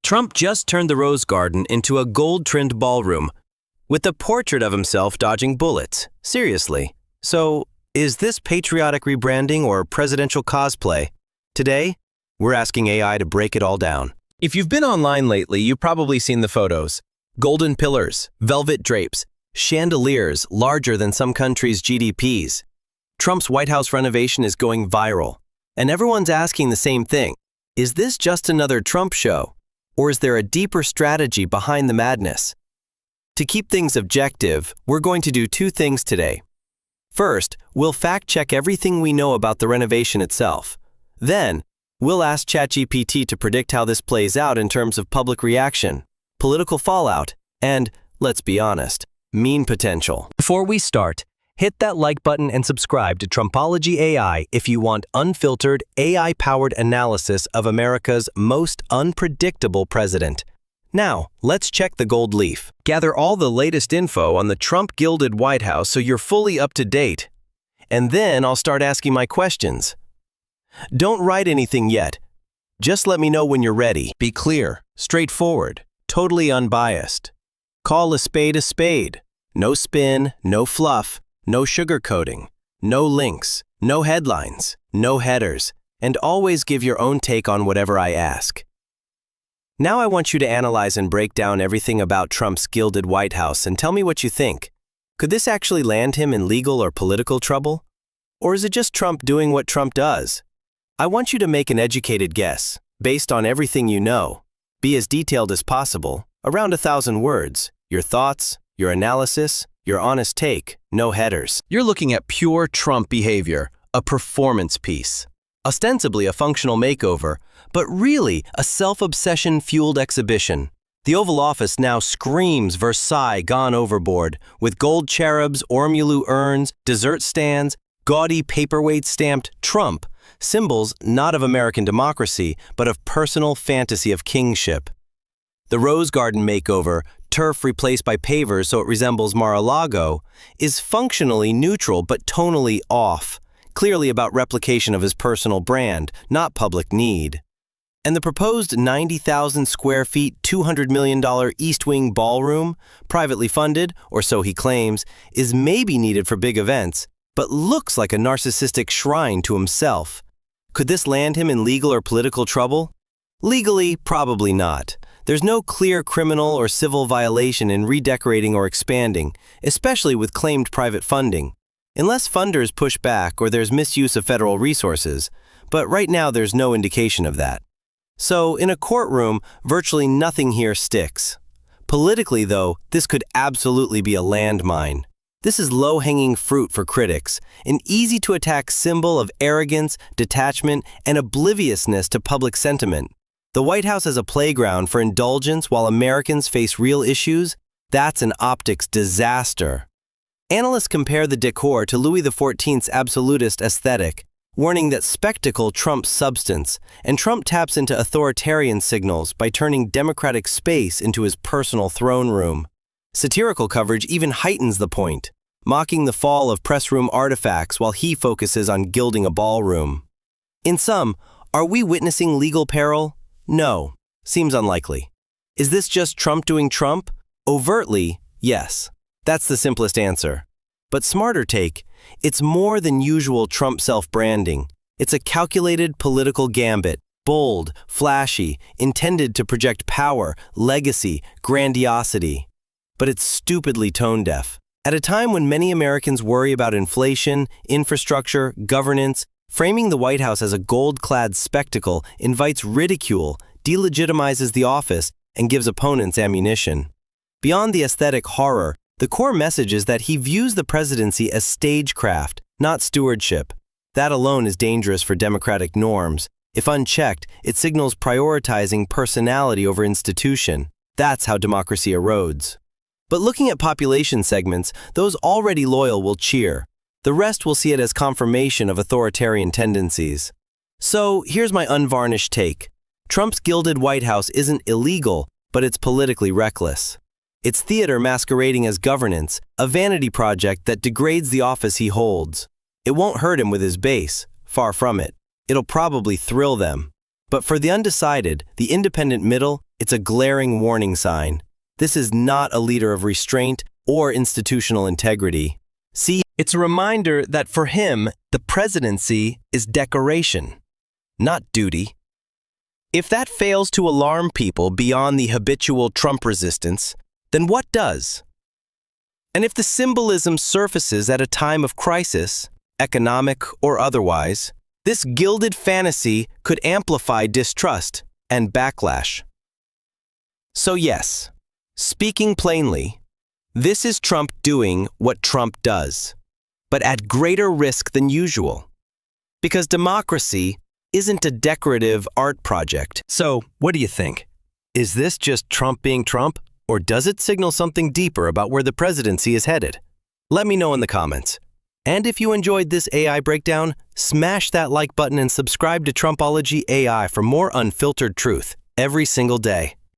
Trump just turned the Rose Garden into a gold-trimmed ballroom with a portrait of himself dodging bullets. Seriously. So, is this patriotic rebranding or presidential cosplay? Today, we're asking AI to break it all down. If you've been online lately, you've probably seen the photos. Golden pillars, velvet drapes, chandeliers larger than some countries' GDPs. Trump's White House renovation is going viral, and everyone's asking the same thing. Is this just another Trump show, or is there a deeper strategy behind the madness? To keep things objective, we're going to do two things today. First, we'll fact-check everything we know about the renovation itself. Then, we'll ask ChatGPT to predict how this plays out in terms of public reaction, political fallout, and, let's be honest, meme potential. Before we start, hit that like button and subscribe to Trumpology AI if you want unfiltered, AI-powered analysis of America's most unpredictable president. Now, let's check the gold leaf. Gather all the latest info on the Trump Gilded White House so you're fully up to date. And then I'll start asking my questions. Don't write anything yet. Just let me know when you're ready. Be clear, straightforward, totally unbiased. Call a spade. No spin, no fluff, no sugarcoating, no links, no headlines, no headers, and always give your own take on whatever I ask. Now I want you to analyze and break down everything about Trump's Gilded White House and tell me what you think. Could this actually land him in legal or political trouble? Or is it just Trump doing what Trump does? I want you to make an educated guess, based on everything you know. Be as detailed as possible, around 1,000 words, your thoughts, your analysis, your honest take, no headers. You're looking at pure Trump behavior, a performance piece. Ostensibly a functional makeover, but really a self-obsession-fueled exhibition. The Oval Office now screams Versailles gone overboard, with gold cherubs, ormolu urns, dessert stands, gaudy paperweights stamped Trump, symbols not of American democracy, but of personal fantasy of kingship. The Rose Garden makeover, turf replaced by pavers so it resembles Mar-a-Lago, is functionally neutral but tonally off, clearly about replication of his personal brand, not public need. And the proposed 90,000 square feet, $200 million East Wing ballroom, privately funded, or so he claims, is maybe needed for big events, but looks like a narcissistic shrine to himself. Could this land him in legal or political trouble? Legally, probably not. There's no clear criminal or civil violation in redecorating or expanding, especially with claimed private funding. Unless funders push back or there's misuse of federal resources, but right now there's no indication of that. So, in a courtroom, virtually nothing here sticks. Politically, though, this could absolutely be a landmine. This is low-hanging fruit for critics, an easy-to-attack symbol of arrogance, detachment, and obliviousness to public sentiment. The White House as a playground for indulgence while Americans face real issues? That's an optics disaster. Analysts compare the decor to Louis XIV's absolutist aesthetic, warning that spectacle trumps substance, and Trump taps into authoritarian signals by turning democratic space into his personal throne room. Satirical coverage even heightens the point, mocking the fall of press room artifacts while he focuses on gilding a ballroom. In sum, are we witnessing legal peril? No, seems unlikely. Is this just Trump doing Trump? Overtly, yes. That's the simplest answer. But smarter take, it's more than usual Trump self-branding. It's a calculated political gambit, bold, flashy, intended to project power, legacy, grandiosity. But it's stupidly tone-deaf. At a time when many Americans worry about inflation, infrastructure, governance, framing the White House as a gold-clad spectacle invites ridicule, delegitimizes the office, and gives opponents ammunition. Beyond the aesthetic horror, the core message is that he views the presidency as stagecraft, not stewardship. That alone is dangerous for democratic norms. If unchecked, it signals prioritizing personality over institution. That's how democracy erodes. But looking at population segments, those already loyal will cheer. The rest will see it as confirmation of authoritarian tendencies. So, here's my unvarnished take. Trump's Gilded White House isn't illegal, but it's politically reckless. It's theater masquerading as governance, a vanity project that degrades the office he holds. It won't hurt him with his base, far from it. It'll probably thrill them. But for the undecided, the independent middle, It's a glaring warning sign. This is not a leader of restraint or institutional integrity. See, it's a reminder that for him, the presidency is decoration, not duty. If that fails to alarm people beyond the habitual Trump resistance, then what does? And if the symbolism surfaces at a time of crisis, economic or otherwise, this gilded fantasy could amplify distrust and backlash. So yes, speaking plainly, this is Trump doing what Trump does, but at greater risk than usual. Because democracy isn't a decorative art project. So, what do you think? Is this just Trump being Trump, or does it signal something deeper about where the presidency is headed? Let me know in the comments. And if you enjoyed this AI breakdown, smash that like button and subscribe to Trumpology AI for more unfiltered truth every single day.